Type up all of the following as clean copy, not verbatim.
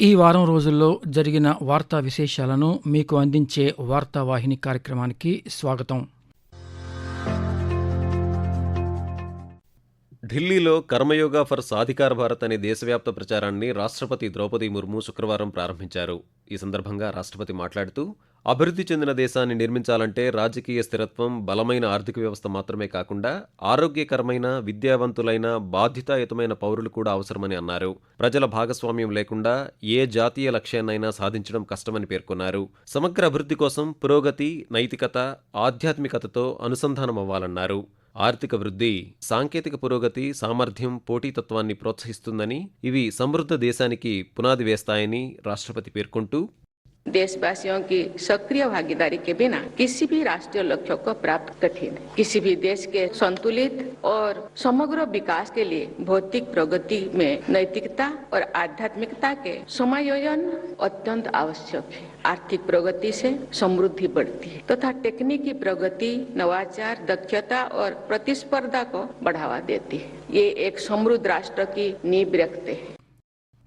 ఈ వారం రోజుల్లో జరిగిన వార్తా విశేషాలను మీకు అందించే వార్తావాహిని కార్యక్రమానికి స్వాగతం. ఢిల్లీలో కర్మయోగా ఫర్ సాధికార భారత్ అనే దేశవ్యాప్త ప్రచారాన్ని రాష్ట్రపతి ద్రౌపది ముర్ము శుక్రవారం ప్రారంభించారు. ఈ సందర్భంగా రాష్ట్రపతి మాట్లాడుతూ, అభివృద్ధి చెందిన దేశాన్ని నిర్మించాలంటే రాజకీయ స్థిరత్వం, బలమైన ఆర్థిక వ్యవస్థ మాత్రమే కాకుండా ఆరోగ్యకరమైన, విద్యావంతులైన, బాధ్యతాయుతమైన పౌరులు కూడా అవసరమని అన్నారు. ప్రజల భాగస్వామ్యం లేకుండా ఏ జాతీయ లక్ష్యాన్నైనా సాధించడం కష్టమని పేర్కొన్నారు. సమగ్ర అభివృద్ధి కోసం పురోగతి, నైతికత, ఆధ్యాత్మికతతో అనుసంధానమవ్వాలన్నారు. ఆర్థిక వృద్ధి, సాంకేతిక పురోగతి, సామర్థ్యం, పోటీతత్వాన్ని ప్రోత్సహిస్తుందని, ఇవి సమృద్ధ దేశానికి పునాది వేస్తాయని రాష్ట్రపతి పేర్కొంటూ, देशवासियों की सक्रिय भागीदारी के बिना किसी भी राष्ट्रीय लक्ष्य को प्राप्त कठिन है। किसी भी देश के संतुलित और समग्र विकास के लिए भौतिक प्रगति में नैतिकता और आध्यात्मिकता के समायोजन अत्यंत आवश्यक है। आर्थिक प्रगति से समृद्धि बढ़ती है तथा तकनीकी प्रगति, नवाचार, दक्षता और प्रतिस्पर्धा को बढ़ावा देती है। ये एक समृद्ध राष्ट्र की नींव रखते हैं.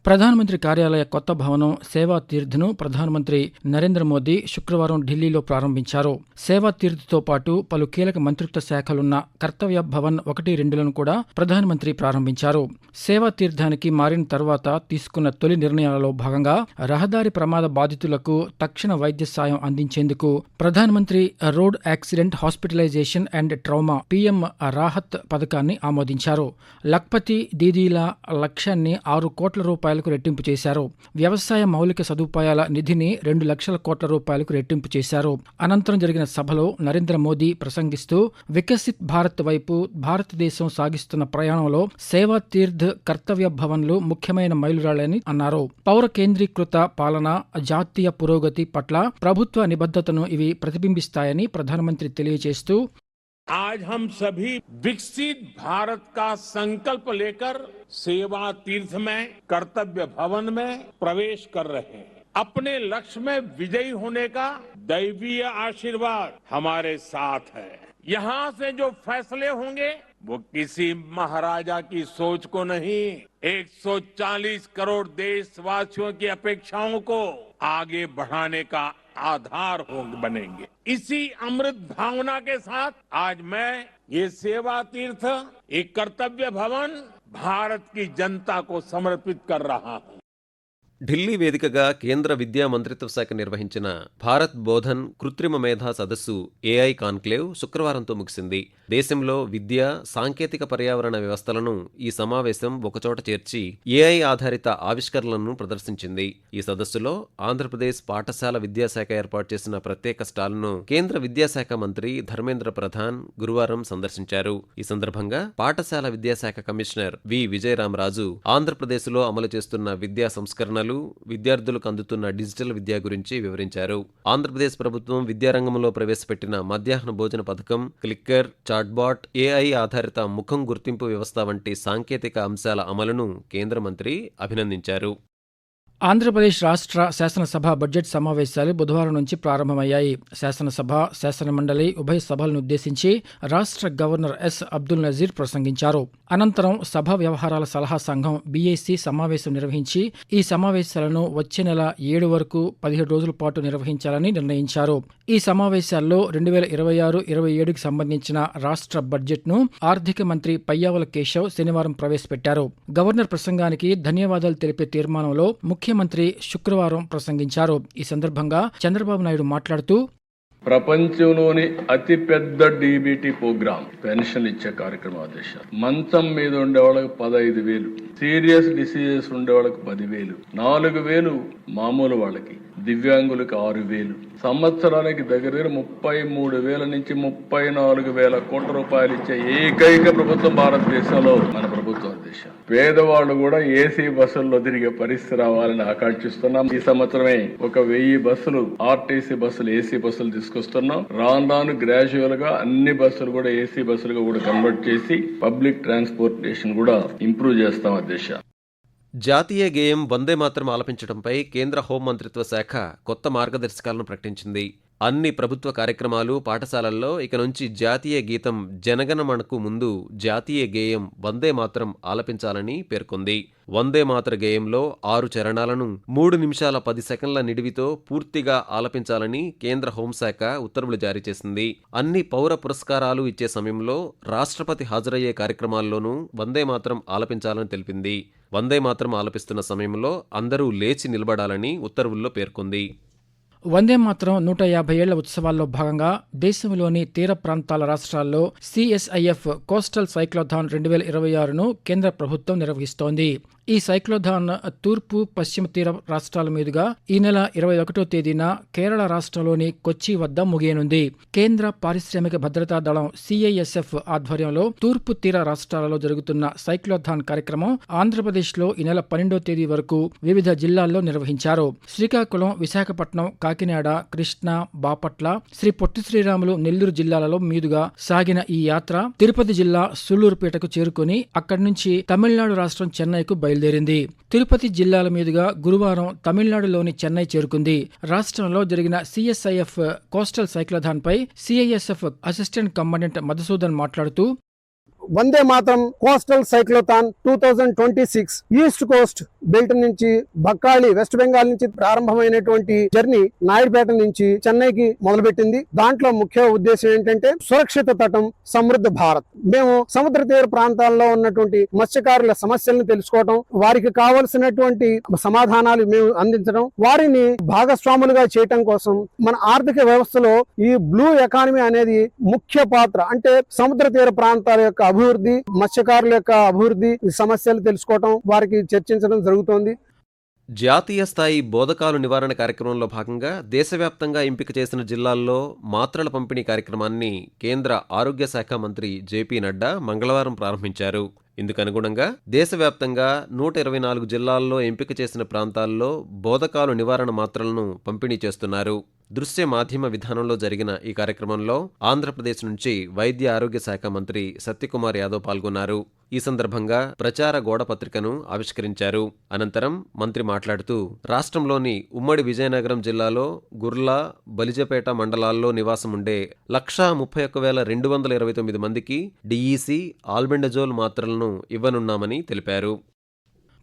ప్రధానమంత్రి కార్యాలయ కొత్త భవనం సేవా తీర్థ్ను ప్రధానమంత్రి నరేంద్ర మోదీ శుక్రవారం ఢిల్లీలో ప్రారంభించారు. సేవా తీర్థ్తో పాటు పలు కీలక మంత్రిత్వ శాఖలున్న కర్తవ్య భవన్ 1-2లను కూడా ప్రధానమంత్రి ప్రారంభించారు. సేవా తీర్థానికి మారిన తర్వాత తీసుకున్న తొలి నిర్ణయాలలో భాగంగా రహదారి ప్రమాద బాధితులకు తక్షణ వైద్య సాయం అందించేందుకు ప్రధానమంత్రి road accident hospitalization and trauma PM Rahat పథకాన్ని ఆమోదించారు. లఖ్పతి దీదీల లక్ష్యాన్ని 6 కోట్ల రూపాయలకు రెట్టింపు చేశారు. వ్యవసాయ మౌలిక సదుపాయాల నిధిని 2 లక్షల కోట్ల రూపాయలకు రెట్టింపు చేశారు. అనంతరం జరిగిన సభలో నరేంద్ర మోదీ ప్రసంగిస్తూ, వికసిత్ భారత్ వైపు భారతదేశం సాగిస్తున్న ప్రయాణంలో సేవా తీర్థ్, కర్తవ్య భవన్లు ముఖ్యమైన మైలురాళ్లని అన్నారు. పౌర కేంద్రీకృత పాలన, జాతీయ పురోగతి పట్ల ప్రభుత్వ నిబద్ధతను ఇవి ప్రతిబింబిస్తాయని ప్రధానమంత్రి తెలియజేస్తూ, आज हम सभी विकसित भारत का संकल्प लेकर सेवा तीर्थ में, कर्तव्य भवन में प्रवेश कर रहे हैं. अपने लक्ष्य में विजयी होने का दैवीय आशीर्वाद हमारे साथ है. यहाँ से जो फैसले होंगे वो किसी महाराजा की सोच को नहीं, 140 करोड़ देशवासियों की अपेक्षाओं को आगे बढ़ाने का आधार बनेंगे. इसी अमृत भावना के साथ आज मैं ये सेवा तीर्थ, एक कर्तव्य भवन भारत की जनता को समर्पित कर रहा हूं. ఢిల్లీ వేదికగా కేంద్ర విద్యా మంత్రిత్వ శాఖ నిర్వహించిన భారత్ బోధన్ కృత్రిమ మేధా సదస్సు ఏఐ కాన్క్లేవ్ శుక్రవారంతో ముగిసింది. దేశంలో విద్య, సాంకేతిక పర్యావరణ వ్యవస్థలను ఈ సమావేశం ఒకచోట చేర్చి ఏఐ ఆధారిత ఆవిష్కరణలను ప్రదర్శించింది. ఈ సదస్సులో ఆంధ్రప్రదేశ్ పాఠశాల విద్యాశాఖ ఏర్పాటు చేసిన ప్రత్యేక స్టాల్ను కేంద్ర విద్యాశాఖ మంత్రి ధర్మేంద్ర ప్రధాన్ గురువారం సందర్శించారు. ఈ సందర్భంగా పాఠశాల విద్యాశాఖ కమిషనర్ వి విజయరామరాజు ఆంధ్రప్రదేశ్లో అమలు చేస్తున్న విద్యా సంస్కరణలు, విద్యార్థులకు అందుతున్న డిజిటల్ విద్య గురించి వివరించారు. ఆంధ్రప్రదేశ్ ప్రభుత్వం విద్యారంగంలో ప్రవేశపెట్టిన మధ్యాహ్న భోజన పథకం, క్లిక్కర్, చాట్బాట్, ఏఐ ఆధారిత ముఖం గుర్తింపు వ్యవస్థ వంటి సాంకేతిక అంశాల అమలును కేంద్ర మంత్రి అభినందించారు. ఆంధ్రప్రదేశ్ రాష్ట్ర శాసనసభ బడ్జెట్ సమావేశాలు బుధవారం నుంచి ప్రారంభమయ్యాయి. శాసనసభ, శాసనమండలి ఉభయ సభలను ఉద్దేశించి రాష్ట్ర గవర్నర్ ఎస్ అబ్దుల్ నజీర్ ప్రసంగించారు. అనంతరం సభ వ్యవహారాల సలహా సంఘం బీఏసీ సమావేశం నిర్వహించి ఈ సమావేశాలను వచ్చే నెల 7 వరకు 17 రోజుల పాటు నిర్వహించాలని నిర్ణయించారు. ఈ సమావేశాల్లో 2026-27కి సంబంధించిన రాష్ట్ర బడ్జెట్ను ఆర్థిక మంత్రి పయ్యావుల కేశవ్ శనివారం ప్రవేశపెట్టారు. గవర్నర్ ప్రసంగానికి ధన్యవాదాలు తెలిపే తీర్మానంలో ముఖ్యమంత్రి శుక్రవారం ప్రసంగించారు. ఈ సందర్భంగా చంద్రబాబు నాయుడు మాట్లాడుతూ, ప్రపంచంలోని అతిపెద్ద డీబీటీ ప్రోగ్రామ్ పెన్షన్ ఇచ్చే కార్యక్రమం ఆదేశాలు. మంచం మీద ఉండే వాళ్ళకి 15,000, సీరియస్ డిసీజెస్ ఉండే వాళ్ళకి 10,000, 4,000 మామూలు వాళ్ళకి, దివ్యాంగులకు 6,000, సంవత్సరానికి దగ్గర 33,000 నుంచి 34,000 కోట్ల రూపాయలు ఇచ్చే ఏకైక ప్రభుత్వం భారతదేశంలో మన ప్రభుత్వం దేశం. పేదవాళ్ళు కూడా ఏసీ బస్సుల్లో తిరిగే పరిస్థితి రావాలని ఆకాంక్షిస్తున్నాం. ఈ సంవత్సరమే 1,000 బస్సులు, ఆర్టీసీ బస్సులు, ఏసీ బస్సులు తీసుకొస్తున్నాం. రాను గ్రాడ్యువల్ గా అన్ని బస్సులు కూడా ఏసీ బస్సులుగా కూడా కన్వర్ట్ చేసి పబ్లిక్ ట్రాన్స్పోర్టేషన్ కూడా ఇంప్రూవ్ చేస్తాం అధ్యక్ష. జాతీయ గేయం వందే మాతరం ఆలపించడంపై కేంద్ర హోంమంత్రిత్వ శాఖ కొత్త మార్గదర్శకాలను ప్రకటించింది. అన్ని ప్రభుత్వ కార్యక్రమాలు, పాఠశాలల్లో ఇక నుంచి జాతీయ గీతం జనగణమనకు ముందు జాతీయ గేయం వందే మాతరం ఆలపించాలని పేర్కొంది. వందే మాతర గేయంలో 6 చరణాలను 3 నిమిషాల 10 సెకన్ల నిడివితో పూర్తిగా ఆలపించాలని కేంద్ర హోంశాఖ ఉత్తర్వులు జారీ చేసింది. అన్ని పౌర పురస్కారాలు ఇచ్చే సమయంలో రాష్ట్రపతి హాజరయ్యే కార్యక్రమాల్లోనూ వందే మాతరం ఆలపించాలని తెలిపింది. వందే మాతరం ఆలపిస్తున్న సమయంలో అందరూ లేచి నిలబడాలని ఉత్తర్వుల్లో పేర్కొంది. వందే మాతరం 150 ఏళ్ల ఉత్సవాల్లో భాగంగా దేశంలోని తీర ప్రాంతాల రాష్ట్రాల్లో CSIF కోస్టల్ సైక్లోథాన్ 2026ను కేంద్ర ప్రభుత్వం నిర్వహిస్తోంది. ఈ సైక్లోథాన్ తూర్పు, పశ్చిమ తీర రాష్ట్రాల మీదుగా ఈ నెల 21వ తేదీన కేరళ రాష్ట్రంలోని కొచ్చి వద్ద ముగియనుంది. కేంద్ర పారిశ్రామిక భద్రతా దళం CISF ఆధ్వర్యంలో తూర్పు తీర రాష్ట్రాలలో జరుగుతున్న సైక్లోథాన్ కార్యక్రమం ఆంధ్రప్రదేశ్లో ఈ నెల 12వ తేదీ వరకు వివిధ జిల్లాల్లో నిర్వహించారు. శ్రీకాకుళం, విశాఖపట్నం, కాకినాడ, కృష్ణా, బాపట్ల, శ్రీ పొట్టి శ్రీరాములు, నెల్లూరు జిల్లాలలో మీదుగా సాగిన ఈ యాత్ర తిరుపతి జిల్లా సూళ్లూరుపేటకు చేరుకుని అక్కడి నుంచి తమిళనాడు రాష్ట్రం చెన్నైకు బయలుదేరింది. తిరుపతి జిల్లాల మీదుగా గురువారం తమిళనాడులోని చెన్నై చేరుకుంది. రాష్ట్రంలో జరిగిన CSIF కోస్టల్ సైక్లోథాన్ పై CISF అసిస్టెంట్ కమాండెంట్ మధుసూదన్ మాట్లాడుతూ, Vande Mataram coastal cyclothon 2026 east coast belt నుంచి బక్కాళి, వెస్ట్ బెంగాల్ నుంచి ప్రారంభమైనటువంటి జర్నీ నాయుడుపేట నుంచి చెన్నైకి మొదలుపెట్టింది. దాంట్లో ముఖ్య ఉద్దేశం ఏంటంటే సురక్షిత తటం, సమృద్ధ భారత్. మేము సముద్ర తీర ప్రాంతాల్లో ఉన్నటువంటి మత్స్యకారుల సమస్యలను తెలుసుకోవడం, వారికి కావలసినటువంటి సమాధానాలు మేము అందించడం, వారిని భాగస్వాములుగా చేయటం కోసం మన ఆర్థిక వ్యవస్థలో ఈ బ్లూ ఎకానమీ అనేది ముఖ్య పాత్ర. అంటే సముద్ర తీర ప్రాంతాల యొక్క అభివృద్ధి, మత్స్యకారుల యొక్క అభివృద్ధి సమస్యలు తెలుసుకోవటం, వారికి చర్చించడం జరుగుతోంది. జాతీయ స్థాయి బోధకాలు నివారణ కార్యక్రమంలో భాగంగా దేశవ్యాప్తంగా ఎంపిక చేసిన జిల్లాల్లో మాత్రల పంపిణీ కార్యక్రమాన్ని కేంద్ర ఆరోగ్య శాఖ మంత్రి జేపీ నడ్డా మంగళవారం ప్రారంభించారు. ఇందుకనుగుణంగా దేశవ్యాప్తంగా 124 జిల్లాల్లో ఎంపిక చేసిన ప్రాంతాల్లో బోధకాలు నివారణ మాత్రలను పంపిణీ చేస్తున్నారు. దృశ్య మాధ్యమ విధానంలో జరిగిన ఈ కార్యక్రమంలో ఆంధ్రప్రదేశ్ నుంచి వైద్య ఆరోగ్య శాఖ మంత్రి సత్యకుమార్ యాదవ్ పాల్గొన్నారు. ఈ సందర్భంగా ప్రచార గోడ పత్రికను ఆవిష్కరించారు. అనంతరం మంత్రి మాట్లాడుతూ, రాష్ట్రంలోని ఉమ్మడి విజయనగరం జిల్లాలో గుర్లా, బలిజపేట మండలాల్లో నివాసం ఉండే 131,229 మందికి DEC, ఆల్బెండజోల్ మాత్రలను ఇవ్వనున్నామని తెలిపారు.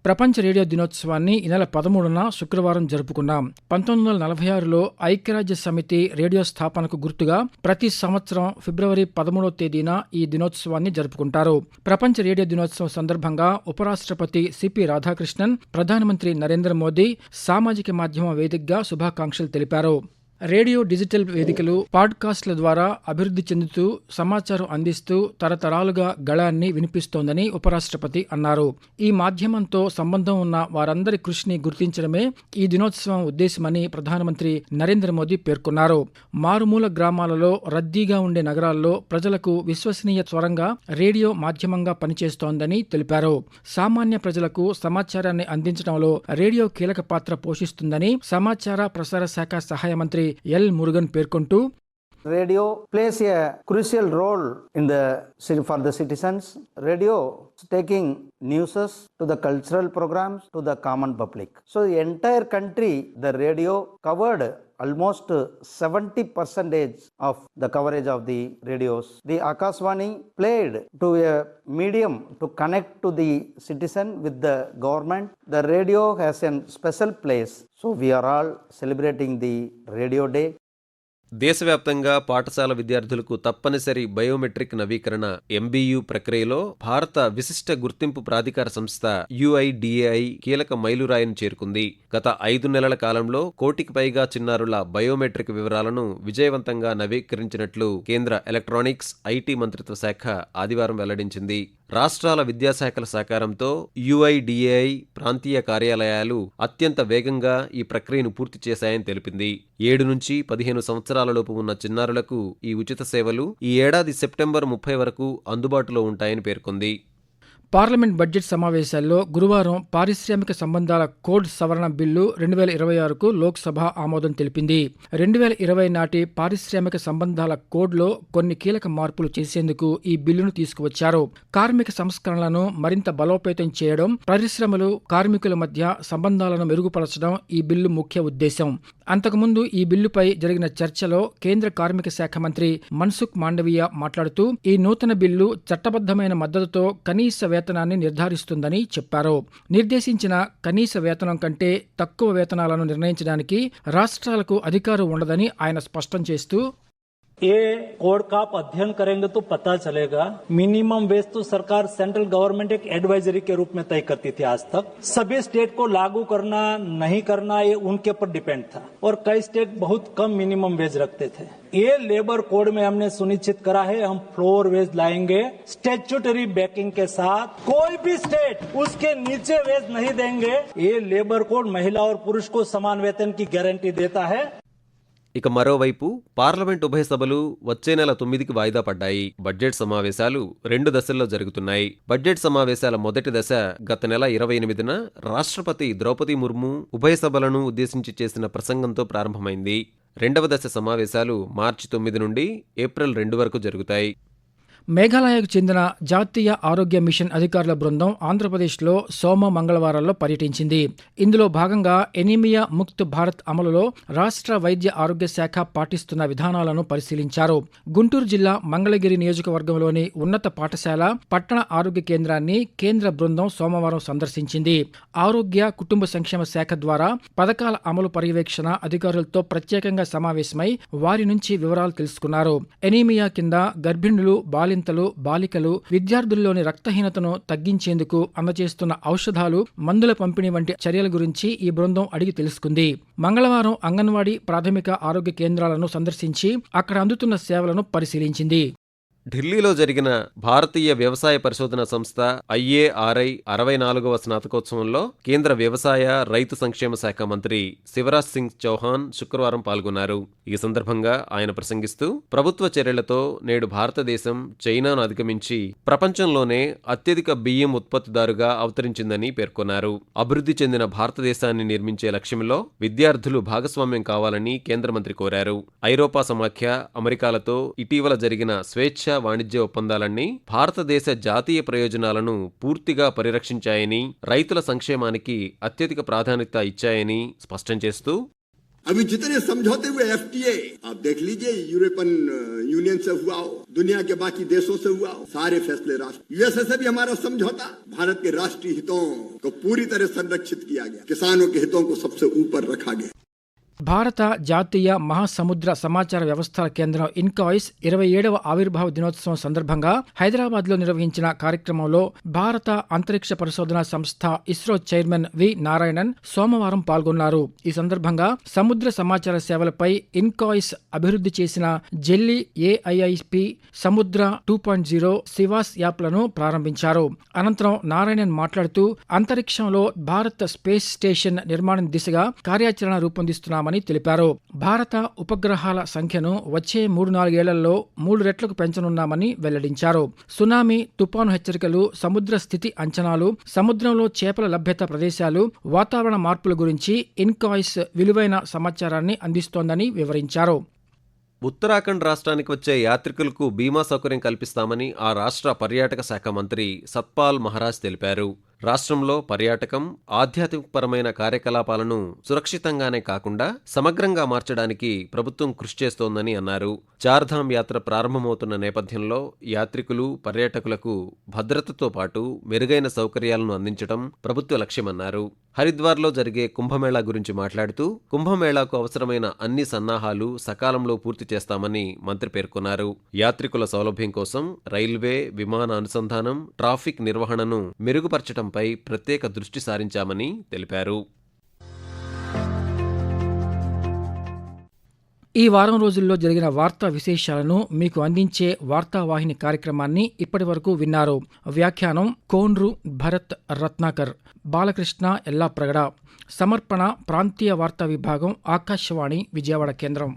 ప్రపంచ రేడియో దినోత్సవాన్ని ఈ నెల 13న శుక్రవారం జరుపుకున్నాం. 1946లో ఐక్యరాజ్య సమితి రేడియో స్థాపనకు గుర్తుగా ప్రతి సంవత్సరం ఫిబ్రవరి 13వ తేదీన ఈ దినోత్సవాన్ని జరుపుకుంటారు. ప్రపంచ రేడియో దినోత్సవం సందర్భంగా ఉపరాష్ట్రపతి సిపి రాధాకృష్ణన్, ప్రధానమంత్రి నరేంద్ర మోదీ సామాజిక మాధ్యమం వేదికగా శుభాకాంక్షలు తెలిపారు. రేడియో, డిజిటల్ వేదికలు, పాడ్కాస్ట్ల ద్వారా అభివృద్ధి చెందుతూ సమాచారం అందిస్తూ తరతరాలుగా గళాన్ని వినిపిస్తోందని ఉపరాష్ట్రపతి అన్నారు. ఈ మాధ్యమంతో సంబంధం ఉన్న వారందరి కృషిని గుర్తించడమే ఈ దినోత్సవం ఉద్దేశమని ప్రధానమంత్రి నరేంద్ర మోదీ పేర్కొన్నారు. మారుమూల గ్రామాలలో, రద్దీగా ఉండే నగరాల్లో ప్రజలకు విశ్వసనీయ స్వరంగా రేడియో మాధ్యమంగా పనిచేస్తోందని తెలిపారు. సామాన్య ప్రజలకు సమాచారాన్ని అందించడంలో రేడియో కీలక పాత్ర పోషిస్తుందని సమాచార ప్రసార శాఖ సహాయ మంత్రి ఎల్ మురుగన్ పేర్కొంటూ, Radio plays a crucial role in for the citizens. Radio taking news to the cultural programs to the common public. So the entire country, the radio covered almost 70% of the coverage of the radios. The Akashvani played to a medium to connect to the citizen with the government. The radio has a special place. So we are all celebrating the Radio Day. దేశవ్యాప్తంగా పాఠశాల విద్యార్థులకు తప్పనిసరి biometric నవీకరణ MBU ప్రక్రియలో భారత విశిష్ట గుర్తింపు ప్రాధికార సంస్థ UIDAI కీలక మైలురాయిని చేరుకుంది. గత 5 నెలల కాలంలో 1 కోటికి పైగా చిన్నారుల బయోమెట్రిక్ వివరాలను విజయవంతంగా నవీకరించినట్లు కేంద్ర ఎలక్ట్రానిక్స్, IT మంత్రిత్వ శాఖ ఆదివారం వెల్లడించింది. రాష్ట్రాల విద్యాశాఖల సహకారంతో UIDAI ప్రాంతీయ కార్యాలయాలు అత్యంత వేగంగా ఈ ప్రక్రియను పూర్తి చేశాయని తెలిపింది. 7 నుంచి 15 సంవత్సరాలలోపు ఉన్న చిన్నారులకు ఈ ఉచిత సేవలు ఈ ఏడాది సెప్టెంబర్ 30 వరకు అందుబాటులో ఉంటాయని పేర్కొంది. పార్లమెంట్ బడ్జెట్ సమావేశాల్లో గురువారం పారిశ్రామిక సంబంధాల కోడ్ సవరణ బిల్లు 2026కు లోక్సభ ఆమోదం తెలిపింది. 2020 నాటి పారిశ్రామిక సంబంధాల కోడ్లో కొన్ని కీలక మార్పులు చేసేందుకు ఈ బిల్లును తీసుకువచ్చారు. కార్మిక సంస్కరణలను మరింత బలోపేతం చేయడం, పరిశ్రమలు, కార్మికుల మధ్య సంబంధాలను మెరుగుపరచడం ఈ బిల్లు ముఖ్య ఉద్దేశం. అంతకుముందు ఈ బిల్లుపై జరిగిన చర్చలో కేంద్ర కార్మిక శాఖ మంత్రి మన్సుఖ్ మాండవీయ మాట్లాడుతూ ఈ నూతన బిల్లు చట్టబద్ధమైన మద్దతుతో కనీస వేతనాన్ని నిర్ధారిస్తుందని చెప్పారు. నిర్దేశించిన కనీస వేతనం కంటే తక్కువ వేతనాలను నిర్ణయించడానికి రాష్ట్రాలకు అధికారం ఉండదని ఆయన స్పష్టం చేస్తూ ये कोड का आप अध्ययन करेंगे तो पता चलेगा। मिनिमम वेज तो सरकार सेंट्रल गवर्नमेंट एक एडवाइजरी के रूप में तय करती थी आज तक। सभी स्टेट को लागू करना नहीं करना ये उनके ऊपर डिपेंड था और कई स्टेट बहुत कम मिनिमम वेज रखते थे। ये लेबर कोड में हमने सुनिश्चित करा है हम फ्लोर वेज लाएंगे स्टैट्यूटरी बैकिंग के साथ। कोई भी स्टेट उसके नीचे वेज नहीं देंगे। ये लेबर कोड महिला और पुरुष को समान वेतन की गारंटी देता है। ఇక మరోవైపు పార్లమెంట్ ఉభయ సభలు వచ్చే నెల 9కి వాయిదా పడ్డాయి. బడ్జెట్ సమావేశాలు 2 దశల్లో జరుగుతున్నాయి. బడ్జెట్ సమావేశాల మొదటి దశ గత నెల 28న రాష్ట్రపతి ద్రౌపది ముర్ము ఉభయ సభలను ఉద్దేశించి చేసిన ప్రసంగంతో ప్రారంభమైంది. రెండవ దశ సమావేశాలు మార్చి 9 నుండి ఏప్రిల్ 2 వరకు జరుగుతాయి. మేఘాలయకు చెందిన జాతీయ ఆరోగ్య మిషన్ అధికారుల బృందం ఆంధ్రప్రదేశ్లో సోమ మంగళవారాల్లో పర్యటించింది. ఇందులో భాగంగా ఎనీమియా ముక్త్ భారత్ అమలులో రాష్ట్ర వైద్య ఆరోగ్య శాఖ పాటిస్తున్న విధానాలను పరిశీలించారు. గుంటూరు జిల్లా మంగళగిరి నియోజకవర్గంలోని ఉన్నత పాఠశాల పట్టణ ఆరోగ్య కేంద్రాన్ని కేంద్ర బృందం సోమవారం సందర్శించింది. ఆరోగ్య కుటుంబ సంక్షేమ శాఖ ద్వారా పథకాల అమలు పర్యవేక్షణ అధికారులతో ప్రత్యేకంగా సమావేశమై వారి నుంచి వివరాలు తెలుసుకున్నారు. ఎనీమియా కింద గర్భిణులు, బాలికలు, విద్యార్థుల్లోని రక్తహీనతను తగ్గించేందుకు అందజేస్తున్న ఔషధాలు, మందుల పంపిణీ వంటి చర్యల గురించి ఈ బృందం అడిగి తెలుసుకుంది. మంగళవారం అంగన్వాడీ ప్రాథమిక ఆరోగ్య కేంద్రాలను సందర్శించి అక్కడ అందుతున్న సేవలను పరిశీలించింది. ఢిల్లీలో జరిగిన భారతీయ వ్యవసాయ పరిశోధన సంస్థ IARI 64వ స్నాతకోత్సవంలో కేంద్ర వ్యవసాయ, రైతు సంక్షేమ శాఖ మంత్రి శివరాజ్ సింగ్ చౌహాన్ శుక్రవారం పాల్గొన్నారు. ఈ సందర్భంగా ఆయన ప్రసంగిస్తూ ప్రభుత్వ చర్యలతో నేడు భారతదేశం చైనాను అధిగమించి ప్రపంచంలోనే అత్యధిక బియ్యం ఉత్పత్తిదారుగా అవతరించిందని పేర్కొన్నారు. అభివృద్ధి చెందిన భారతదేశాన్ని నిర్మించే లక్ష్యంలో విద్యార్థులు భాగస్వామ్యం కావాలని కేంద్ర మంత్రి కోరారు. ఐరోపా సమాఖ్య, అమెరికాలతో ఇటీవల జరిగిన స్వేచ్ఛ వాణిజ్య ఒప్పందాలన్నీ భారతదేశ జాతీయ ప్రయోజనాలను పూర్తిగా పరిరక్షించాయని, రైతుల సంక్షేమానికి అత్యధిక ప్రాధాన్యత ఇచ్చాయని స్పష్టం చేస్తూ अभी जितने समझौते हुए FTA आप देख लीजिए, यूरोपियन यूनियन से हुआ हो, दुनिया के बाकी देशों से हुआ हो, सारे फैसले राष्ट्र USA से भी हमारा समझौता भारत के राष्ट्रीय हितों को पूरी तरह संरक्षित किया गया, किसानों के हितों को सबसे ऊपर रखा गया. భారత జాతీయ మహాసముద్ర సమాచార వ్యవస్థల కేంద్రం ఇన్కాయిస్ 27వ ఆవిర్భావ దినోత్సవం సందర్భంగా హైదరాబాద్లో నిర్వహించిన కార్యక్రమంలో భారత అంతరిక్ష పరిశోధనా సంస్థ ఇస్రో చైర్మన్ వి నారాయణన్ సోమవారం పాల్గొన్నారు. ఈ సందర్భంగా సముద్ర సమాచార సేవలపై ఇన్కాయిస్ అభివృద్ధి చేసిన జెల్లీ, AIIP, సముద్ర 2.0, సివాస్ యాప్లను ప్రారంభించారు. అనంతరం నారాయణన్ మాట్లాడుతూ అంతరిక్షంలో భారత్ స్పేస్ స్టేషన్ నిర్మాణం దిశగా కార్యాచరణ రూపొందిస్తున్నామని తెలిపారు. భారత ఉపగ్రహాల సంఖ్యను వచ్చే 3-4 ఏళ్లలో 3 రెట్లకు పెంచనున్నామని వెల్లడించారు. సునామీ, తుపాను హెచ్చరికలు, సముద్ర స్థితి అంచనాలు, సముద్రంలో చేపల లభ్యత ప్రదేశాలు, వాతావరణ మార్పుల గురించి ఇన్కాయిస్ విలువైన సమాచారాన్ని అందిస్తోందని వివరించారు. ఉత్తరాఖండ్ రాష్ట్రానికి వచ్చే యాత్రికులకు బీమా సౌకర్యం కల్పిస్తామని ఆ రాష్ట్ర పర్యాటక శాఖ మంత్రి సత్పాల్ మహారాజ్ తెలిపారు. రాష్ట్రంలో పర్యాటకం, ఆధ్యాత్మికపరమైన కార్యకలాపాలను సురక్షితంగానే కాకుండా సమగ్రంగా మార్చడానికి ప్రభుత్వం కృషి చేస్తోందని అన్నారు. చార్ధామ్ యాత్ర ప్రారంభమవుతున్న నేపథ్యంలో యాత్రికులు, పర్యాటకులకు భద్రతతో పాటు మెరుగైన సౌకర్యాలను అందించడం ప్రభుత్వ లక్ష్యమన్నారు. హరిద్వార్లో జరిగే కుంభమేళా గురించి మాట్లాడుతూ కుంభమేళాకు అవసరమైన అన్ని సన్నాహాలు సకాలంలో పూర్తి చేస్తామని మంత్రి పేర్కొన్నారు. యాత్రికుల సౌలభ్యం కోసం రైల్వే, విమాన అనుసంధానం, ట్రాఫిక్ నిర్వహణను మెరుగుపరచడంపై ప్రత్యేక దృష్టి సారించామని తెలిపారు. ఈ వారం రోజుల్లో జరిగిన వార్తా విశేషాలను మీకు అందించే వార్తావాహిని కార్యక్రమాన్ని ఇప్పటివరకు విన్నారు. వ్యాఖ్యానం కోన్రు భరత్ రత్నాకర్, బాలకృష్ణ ఎల్లాప్రగడ. సమర్పణ ప్రాంతీయ వార్తా విభాగం, ఆకాశవాణి విజయవాడ కేంద్రం.